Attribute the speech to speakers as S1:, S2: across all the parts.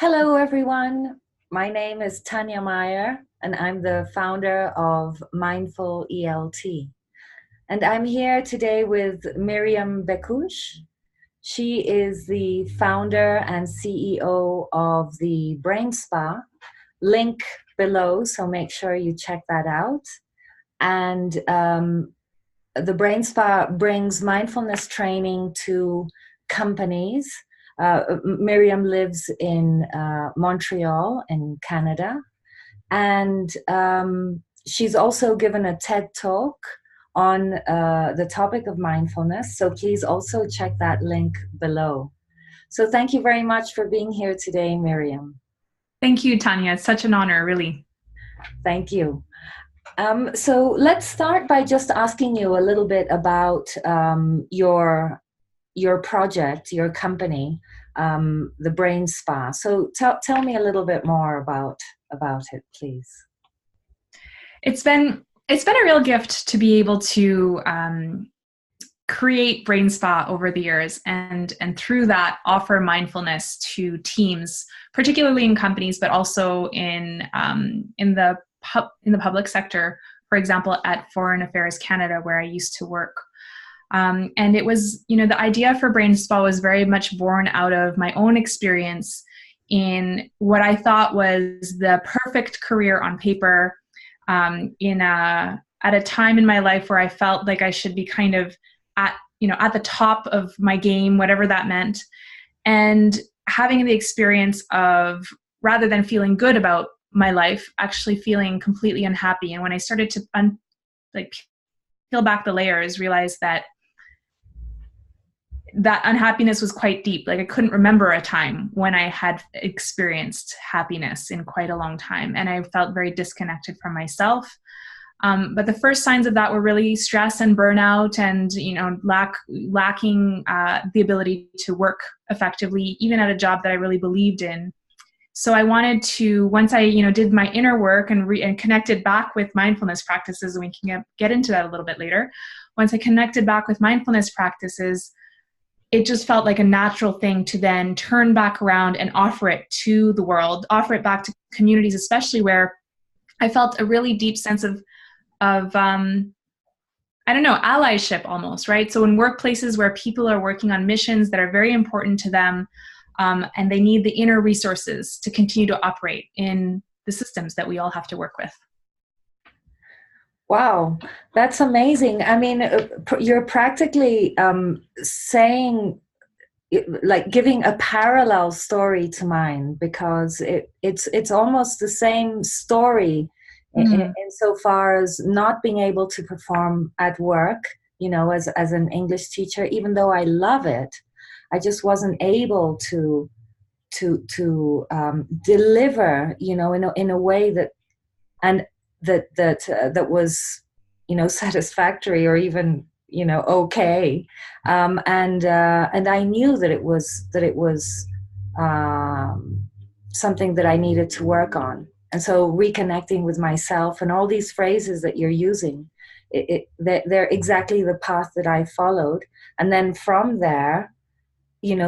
S1: Hello, everyone. My name is Tanya Meyer, and I'm the founder of Mindful ELT. And I'm here today with Miriam Bekkouche. She is the founder and CEO of the Brain Spa. Link below, so make sure you check that out. And the Brain Spa brings mindfulness training to companies. Miriam lives in Montreal in Canada, and she's also given a TED talk on the topic of mindfulness. So please also check that link below. So thank you very much for being here today, Miriam.
S2: Thank you, Tanya. It's such an honor, really.
S1: Thank you. So let's start by just asking you a little bit about your project, your company, the Brain Spa. So tell me a little bit more about it, please.
S2: It's been a real gift to be able to create Brain Spa over the years, and through that offer mindfulness to teams, particularly in companies, but also in the public sector. For example, at Foreign Affairs Canada, where I used to work. And it was, the idea for Brain Spa was very much born out of my own experience in what I thought was the perfect career on paper, at a time in my life where I felt like I should be kind of at the top of my game, whatever that meant, and having the experience of, rather than feeling good about my life, actually feeling completely unhappy. And when I started to peel back the layers, realized that unhappiness was quite deep. Like, I couldn't remember a time when I had experienced happiness in quite a long time. And I felt very disconnected from myself. But the first signs of that were really stress and burnout, and, lacking the ability to work effectively, even at a job that I really believed in. So I wanted to, once I, did my inner work and connected back with mindfulness practices, and we can get into that a little bit later. Once I connected back with mindfulness practices, it just felt like a natural thing to then turn back around and offer it to the world, offer it back to communities, especially where I felt a really deep sense of allyship almost, right? So in workplaces where people are working on missions that are very important to them, and they need the inner resources to continue to operate in the systems that we all have to work with.
S1: Wow, that's amazing. I mean, you're practically saying, like, giving a parallel story to mine, because it's almost the same story insofar as not being able to perform at work, as an English teacher, even though I love it. I just wasn't able to deliver, in a way that was, satisfactory, or even, okay. And I knew that it was something that I needed to work on. And so reconnecting with myself, and all these phrases that you're using, they're exactly the path that I followed. And then from there,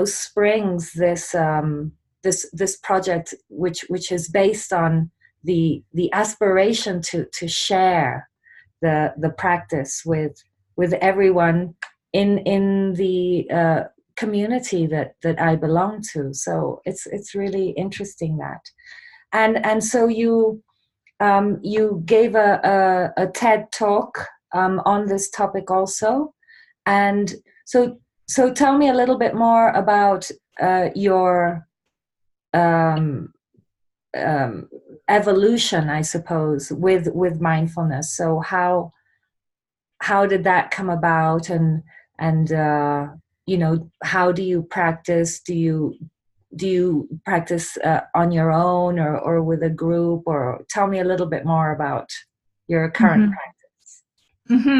S1: springs this this project, which is based on the aspiration to share the practice with everyone in the community that I belong to. So it's really interesting that, and so you gave a TED talk on this topic also, and so tell me a little bit more about your evolution, I suppose, with mindfulness. So how did that come about, and how do you practice? Do you practice on your own, or with a group? Or tell me a little bit more about your current practice.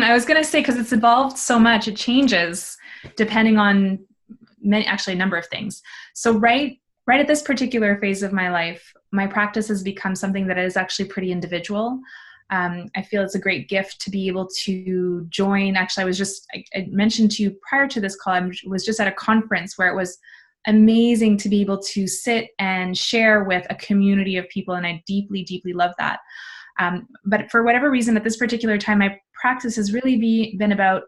S2: I was going to say, because it's evolved so much, it changes depending on a number of things. So right at this particular phase of my life, my practice has become something that is actually pretty individual. I feel it's a great gift to be able to join. Actually, I mentioned to you prior to this call, I was just at a conference where it was amazing to be able to sit and share with a community of people, and I deeply, deeply love that. But for whatever reason, at this particular time, my practice has really been about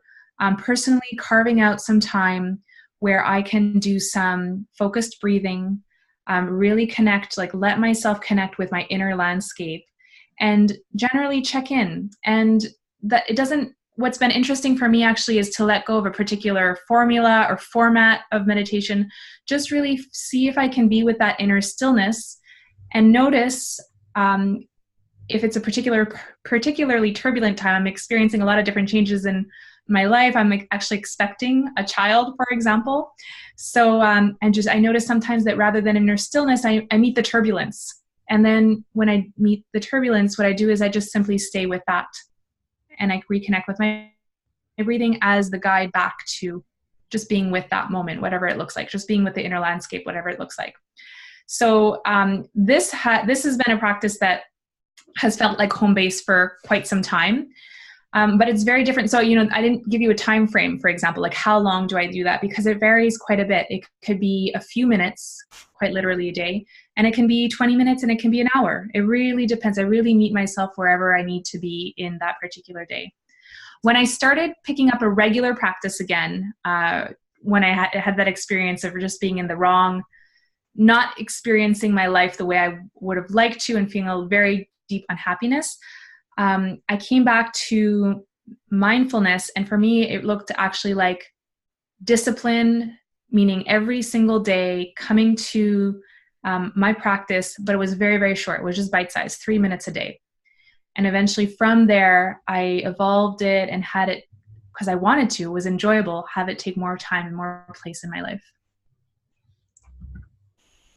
S2: personally carving out some time where I can do some focused breathing, really connect, like let myself connect with my inner landscape, and generally check in. And that it doesn't, what's been interesting for me actually is to let go of a particular formula or format of meditation, just really see if I can be with that inner stillness and notice if it's a particularly turbulent time. I'm experiencing a lot of different changes in my life. I'm actually expecting a child, for example. So, and I notice sometimes that rather than inner stillness, I meet the turbulence. And then when I meet the turbulence, what I do is I just simply stay with that. And I reconnect with my breathing as the guide back to just being with that moment, whatever it looks like, just being with the inner landscape, whatever it looks like. So this has been a practice that has felt like home base for quite some time. But it's very different. So, I didn't give you a time frame, for example, like how long do I do that? Because it varies quite a bit. It could be a few minutes, quite literally a day, and it can be 20 minutes and it can be an hour. It really depends. I really meet myself wherever I need to be in that particular day. When I started picking up a regular practice again, when I had that experience of just being in the wrong, not experiencing my life the way I would have liked to and feeling a very deep unhappiness, I came back to mindfulness. And for me, it looked actually like discipline, meaning every single day coming to my practice, but it was very, very short. It was just bite-sized, 3 minutes a day. And eventually from there, I evolved it and had it, because I wanted to, it was enjoyable, have it take more time and more place in my life.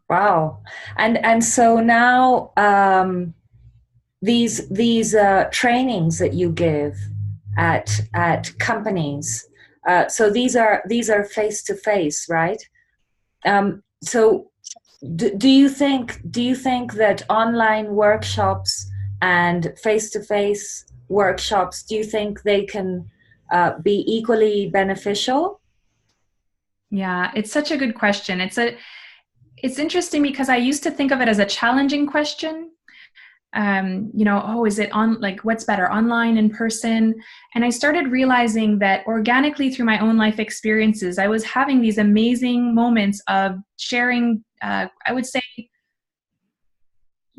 S1: Wow. And so now, these trainings that you give at companies, so these are face to face, right? So do you think that online workshops and face to face workshops, do you think they can be equally beneficial?
S2: Yeah, it's such a good question. It's interesting because I used to think of it as a challenging question. Is it on, like, what's better, online, in person? And I started realizing that organically through my own life experiences, I was having these amazing moments of sharing, I would say,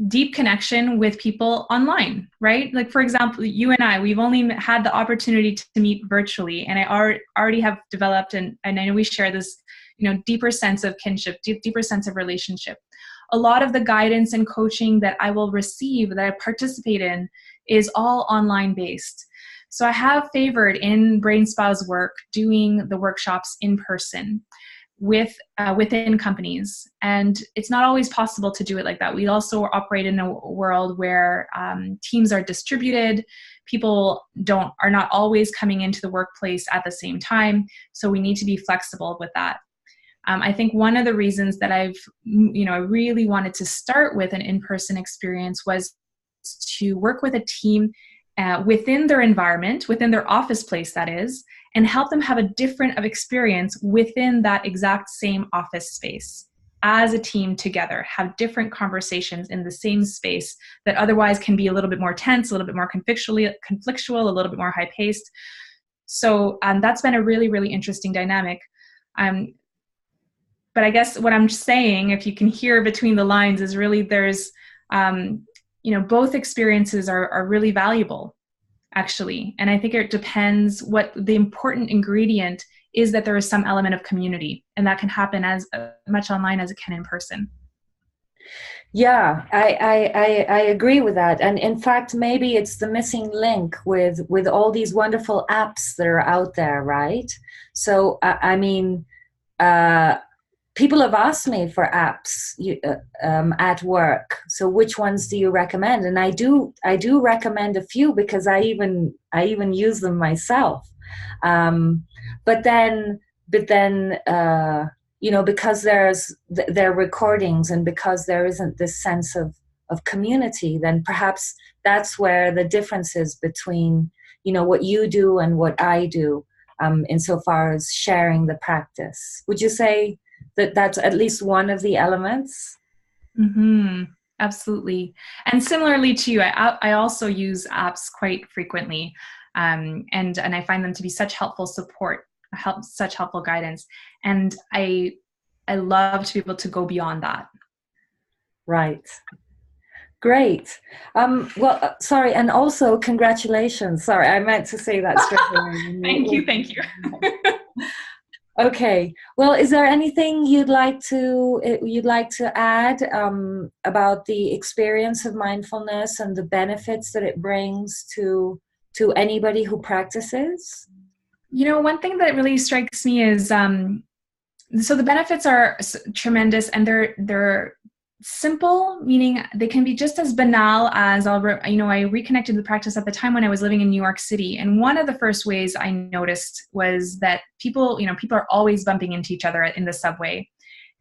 S2: deep connection with people online, right? Like, for example, you and I, we've only had the opportunity to meet virtually, and I already have developed, and I know we share this, deeper sense of kinship, deeper sense of relationship. A lot of the guidance and coaching that I will receive, that I participate in, is all online based. So I have favored in Brain Spa's work doing the workshops in person within companies. And it's not always possible to do it like that. We also operate in a world where teams are distributed. People are not always coming into the workplace at the same time. So we need to be flexible with that. I think one of the reasons that I really wanted to start with an in-person experience was to work with a team within their environment, within their office place, that is, and help them have a different experience within that exact same office space as a team together, have different conversations in the same space that otherwise can be a little bit more tense, a little bit more conflictual, a little bit more high-paced. So that's been a really, really interesting dynamic. But I guess what I'm saying, if you can hear between the lines, is really there's, both experiences are really valuable, actually. And I think it depends what the important ingredient is, that there is some element of community, and that can happen as much online as it can in person.
S1: Yeah, I agree with that. And in fact, maybe it's the missing link with all these wonderful apps that are out there, right? So, people have asked me for apps at work. So which ones do you recommend? And I do recommend a few, because I even use them myself. But then because they're recordings, and because there isn't this sense of community, then perhaps that's where the difference is between what you do and what I do, insofar as sharing the practice. Would you say that's at least one of the elements.
S2: Mm-hmm. Absolutely. And similarly to you, I also use apps quite frequently. And I find them to be such helpful support, such helpful guidance. And I love to be able to go beyond that.
S1: Right. Great. Sorry, and also congratulations. Sorry, I meant to say that straight
S2: Thank
S1: away.
S2: you. Thank you.
S1: Okay. Well, is there anything you'd like to add about the experience of mindfulness and the benefits that it brings to anybody who practices?
S2: One thing that really strikes me is so the benefits are tremendous, and they're simple, meaning they can be just as banal as I reconnected the practice at the time when I was living in New York City. And one of the first ways I noticed was that people are always bumping into each other in the subway.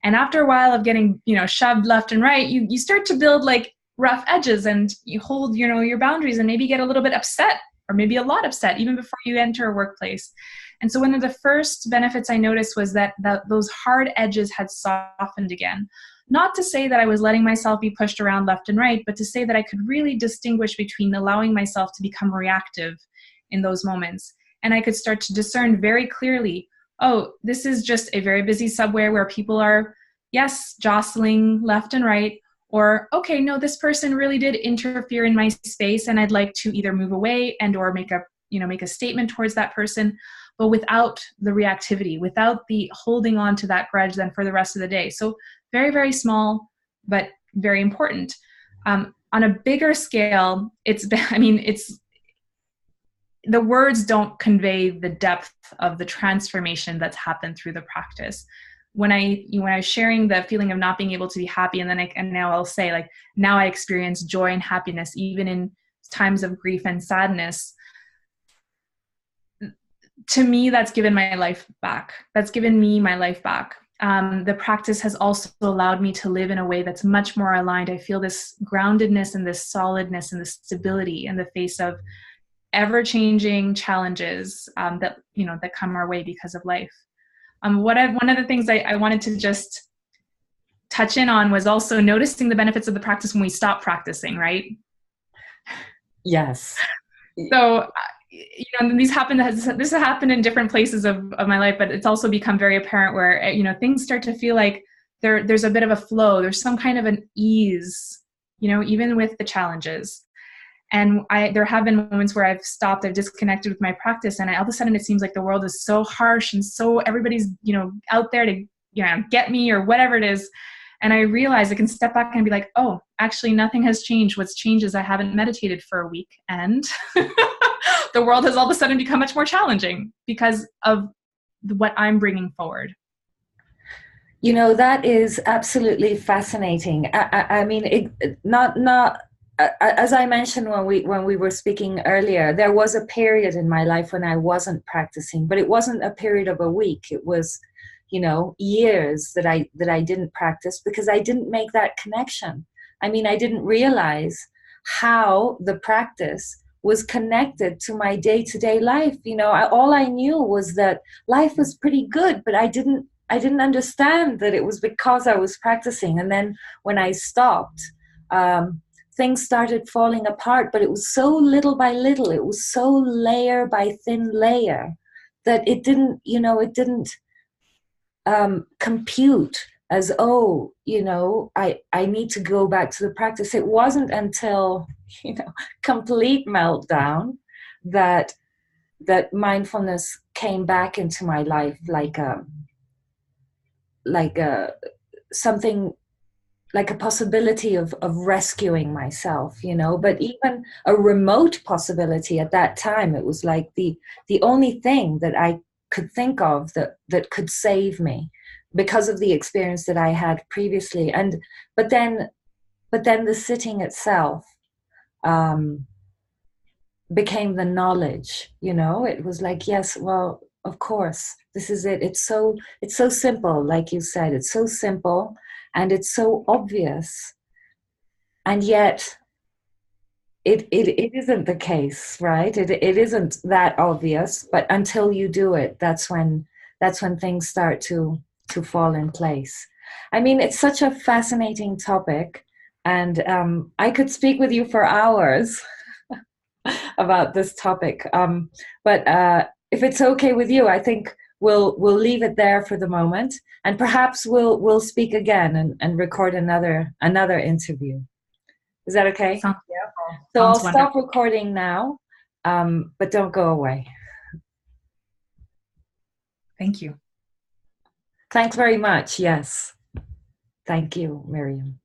S2: And after a while of getting, shoved left and right, you start to build like rough edges, and you hold, your boundaries, and maybe get a little bit upset, or maybe a lot upset even before you enter a workplace. And so one of the first benefits I noticed was that those hard edges had softened again. Not to say that I was letting myself be pushed around left and right, but to say that I could really distinguish between allowing myself to become reactive in those moments. And I could start to discern very clearly, oh, this is just a very busy subway where people are, yes, jostling left and right, or, okay, no, this person really did interfere in my space, and I'd like to either move away and or make a statement towards that person, but without the reactivity, without the holding on to that grudge then for the rest of the day. So very, very small, but very important. On a bigger scale, it's the words don't convey the depth of the transformation that's happened through the practice. When I was sharing the feeling of not being able to be happy, and now I'll say, like, now I experience joy and happiness even in times of grief and sadness. To me, that's given my life back. That's given me my life back. The practice has also allowed me to live in a way that's much more aligned. I feel this groundedness and this solidness and this stability in the face of ever-changing challenges that come our way because of life. One of the things I wanted to just touch in on was also noticing the benefits of the practice when we stop practicing, right?
S1: Yes.
S2: So, this has happened in different places of my life, but it's also become very apparent where, things start to feel like there's a bit of a flow. There's some kind of an ease, even with the challenges. And there have been moments where I've stopped, I've disconnected with my practice, and all of a sudden it seems like the world is so harsh and so everybody's, out there to, get me or whatever it is. And I realize I can step back and be like, oh, actually nothing has changed. What's changed is I haven't meditated for a week, and the world has all of a sudden become much more challenging because of what I'm bringing forward.
S1: That is absolutely fascinating. I mean, as I mentioned when we were speaking earlier, there was a period in my life when I wasn't practicing, but it wasn't a period of a week. It was, years that I didn't practice because I didn't make that connection. I mean, I didn't realize how the practice was connected to my day-to-day life. All I knew was that life was pretty good, but I didn't understand that it was because I was practicing. And then when I stopped, things started falling apart, but it was so little by little, it was so layer by thin layer that it didn't compute as, I need to go back to the practice. It wasn't until, complete meltdown that mindfulness came back into my life like something, like a possibility of rescuing myself, but even a remote possibility at that time. It was like the only thing that I could think of that could save me because of the experience that I had previously. But then the sitting itself became the knowledge. It was like, yes, well, of course, this is it. It's so simple, like you said. It's so simple and it's so obvious, and yet it isn't the case, right? It isn't that obvious, but until you do it, that's when things start to to fall in place. I mean, it's such a fascinating topic, and I could speak with you for hours about this topic. But if it's okay with you, I think we'll leave it there for the moment, and perhaps we'll speak again and record another interview. Is that okay?
S2: Sounds beautiful.
S1: So I'll
S2: Sounds
S1: stop
S2: wonderful.
S1: recording now, but don't go away.
S2: Thank you.
S1: Thanks very much. Yes. Thank you, Miriam.